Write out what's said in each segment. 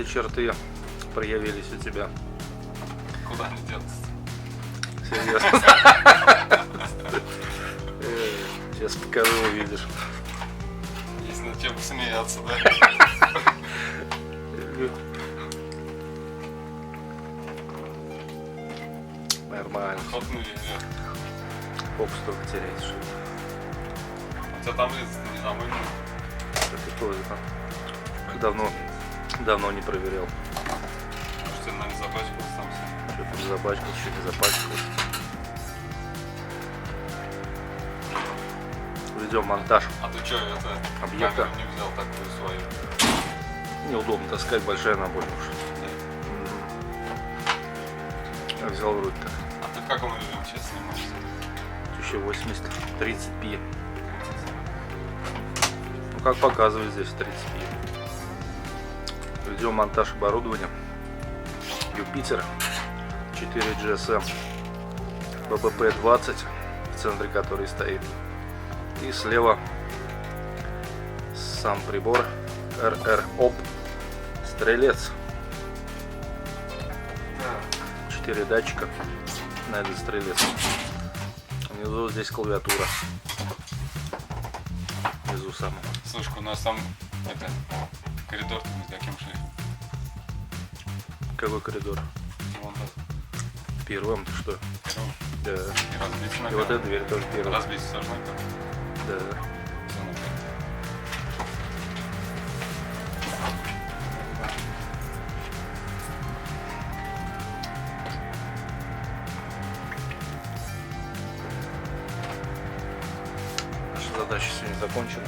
какие черты проявились у тебя? Куда они деться? Серьезно? Сейчас покажу, увидишь. Есть над чем смеяться, да? Нормально. Ход на везде. Фокус только теряешь. У тебя там лица не замылено. Это тоже давно не проверял. Может, тебе, наверное, запачкался там все. Что-то запачкался, что не запачкался. Ведем монтаж А ты что, это объекта. камеру не взял такую свою? Неудобно таскать, большая набойка уж. Я взял в руки-то. А ты в каком режиме сейчас снимаешься? 1080, 30p. Ну как показывает здесь 30p. Ведем монтаж оборудования. Юпитер 4 GSM BBP-20, в центре которой стоит. И слева сам прибор RR-OP Стрелец. 4 датчика на этот стрелец. Внизу здесь клавиатура. Внизу самое. Слушай, у нас там это коридор с таким шли. Какой коридор? Вон тот. В первом, ты что? Первый. Да. И разбиться на И вот первом. эта дверь тоже первая. Разбить сожмать как? Да. Всё на первом. Наша задача сегодня закончена.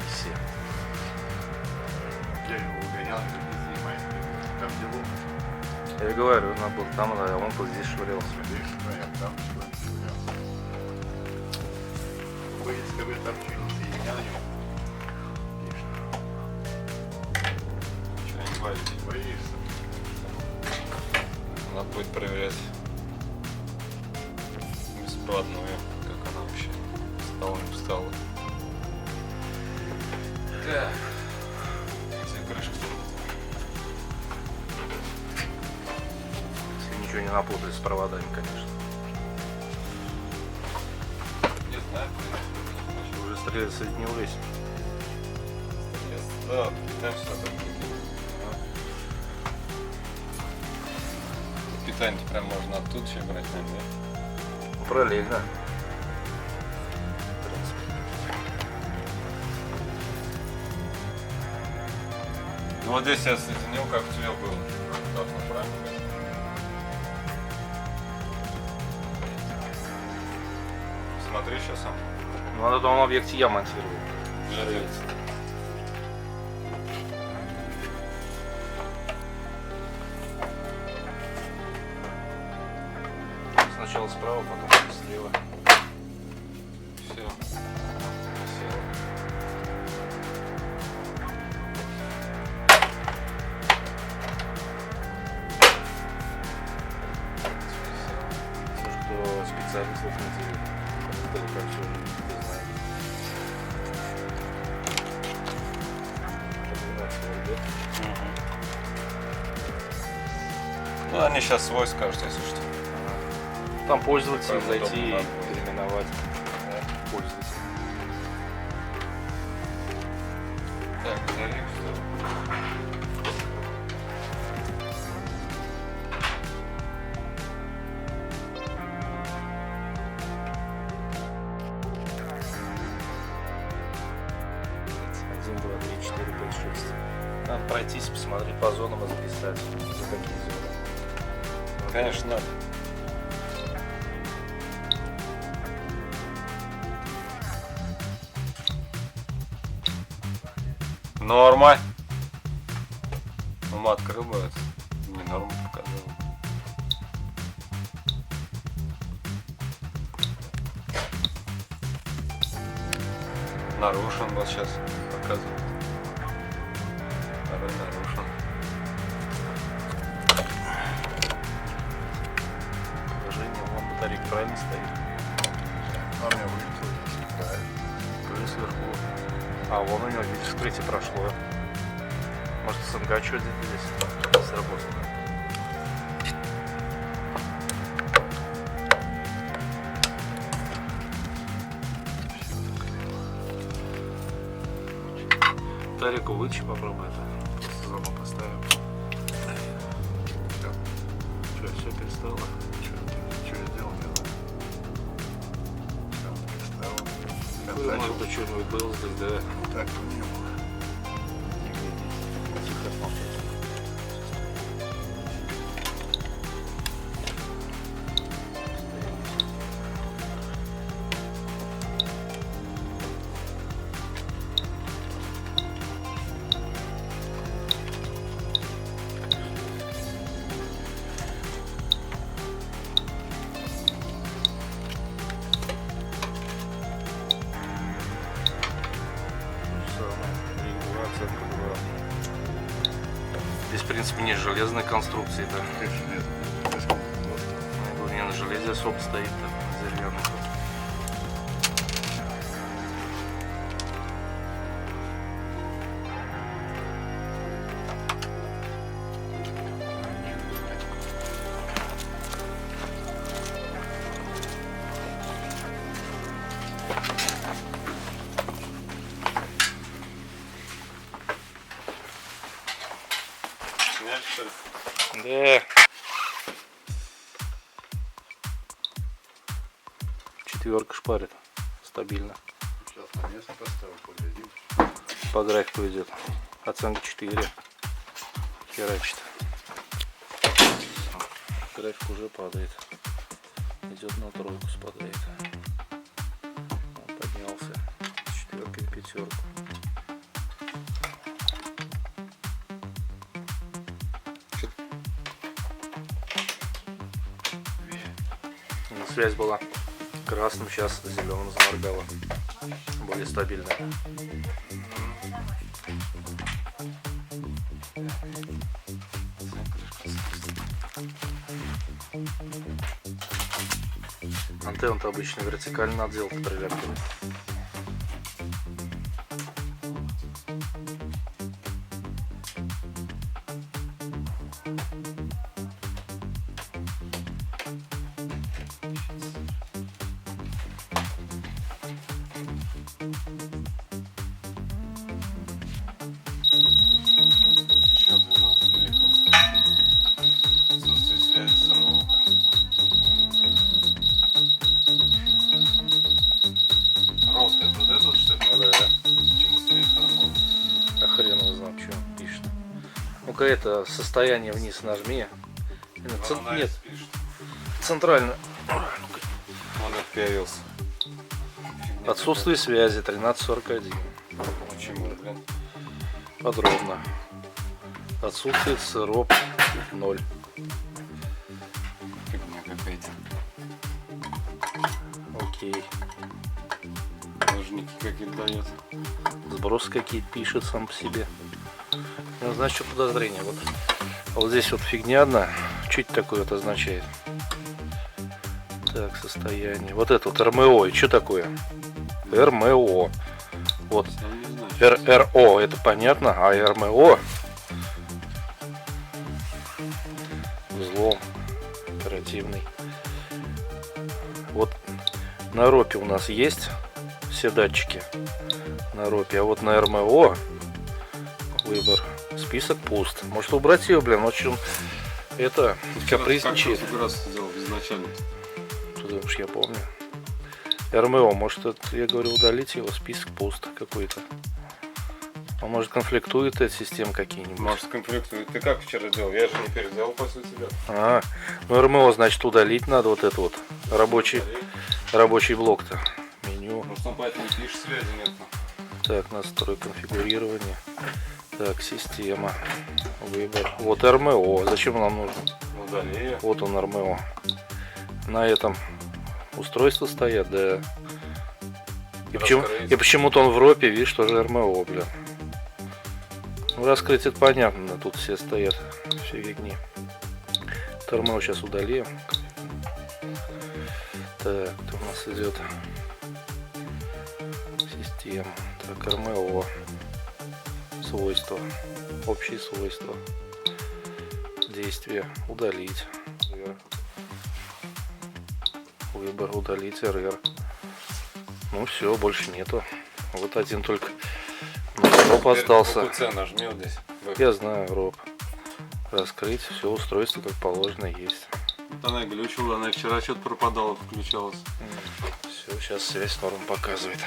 Все. Я его угонял, не снимает. Там дело. Я и говорю, надо было там, а он вот здесь швырялся. Видишь, ну я там что-нибудь. Вы, если вы там что-нибудь соединяли, Чего не говорите? боишься. Надо будет проверять беспроводную, как она вообще встала, не встала. Так. Все крышки. Если ничего не напутали с проводами, конечно. Не знаю, Уже стрелец соединились. да, питаем все так. Питание прям можно оттуда все брать, наверное, да? Параллельно. Ну вот здесь я соединил, как у тебя было. Должно правильно быть. Смотри сейчас сам. Ну, на том объекте я монтировал. Сначала справа, потом слева. Все. Все. Все, что специалистов не делает. Далеко все не знает. Ну они сейчас свой скажут, если что. Там пользователь Какая зайти и удобная. переименовать пользователя. Так, залив, все. Один, два, три, четыре, пять, шесть. Надо пройтись, посмотреть по зонам и записать, за какие зоны. Конечно, надо. Норма. Ну, открыл бы это. Не норму показал. Нарушен вот сейчас показывает. Второй нарушен. Положение, вон батарейка правильно стоит. А у меня вылетело, правильно. Плюс сверху. А вон у него, видишь, вскрытие прошло. Может, СНГ что здесь сработало? Тарику вытащи, попробуй это. Просто заново поставим. Что, все перестало? Что я сделал, не знаю. Там перестал. Может быть, что-нибудь было здесь, да? Так не было. Тихо молчать. Здесь, в принципе, не железной конструкции, да. Конечно, нет. Без просто. Я говорю, не на железе особо стоит, да, деревянный. Снять, что ли? Да. Четверка шпарит. Стабильно. Сейчас на место поставил, поглядим. По графику идет. Оценка 4. Херачит. График уже падает. Идет на тройку, спадает. Он поднялся с четверкой в пятерку. Связь была красным, сейчас зеленым заморгала. Более стабильная. Антенна-то обычно вертикально отдел проверкивает. Еще 12 великов. Отсутствие связи с РО. Рофт это вот этот, что ли? Ну да, Почему свет хорошо? а хрен его знает, что он пишет. Ну-ка это состояние вниз нажми. Нет, Пишет. центрально. Он как появился. Фигня Отсутствие связи 1341. какая-то. Почему, блин? Подробно. Отсутствие СРОП 0. Фигня какая-то. Окей. Ножники какие-то дает. Сбросы какие-то пишет сам по себе. Ну, значит, что подозрение. Вот. А вот здесь вот фигня одна. Что это такое это означает? Так, состояние. Вот это вот РМО. И что такое? РМО. Вот. Сам не знаю. РО это понятно, а РМО взлом оперативный. Вот на РОПе у нас есть все датчики на РОПе, а вот на РМО выбор список пуст. Может убрать ее, блин, очень это капризничает. Как раз сделал изначально? Ты думаешь, я помню. РМО, может это, я говорю, удалить его, список пуст какой-то. А может конфликтует эта система какие-нибудь? Может конфликтует. Ты как вчера делал? Я же не переделал после тебя. А, ну РМО, значит, удалить надо вот это вот рабочий блок-то. Меню. Может он поэтому пишет, связи нет. Так, настрой конфигурирования. Так, система. Выбор. Вот РМО. Зачем нам нужен? Удали. Вот он РМО. На этом устройства стоят, да. И почему-то он в ропе, видишь, тоже РМО, блин. Ну, раскрыть это понятно, да, тут все стоят, все фигни. РМО сейчас удалим. Так, кто у нас идет? Система. Так, РМО. свойства, общие свойства, действия, удалить, выбор, удалить РР. Ну все, больше нету. Вот один только роп остался. УПЦ нажми вот здесь. Я знаю, роп. Раскрыть, все устройство как положено есть. Вот она глючила, она вчера что-то пропадала, включалась. Все, сейчас связь норм показывает.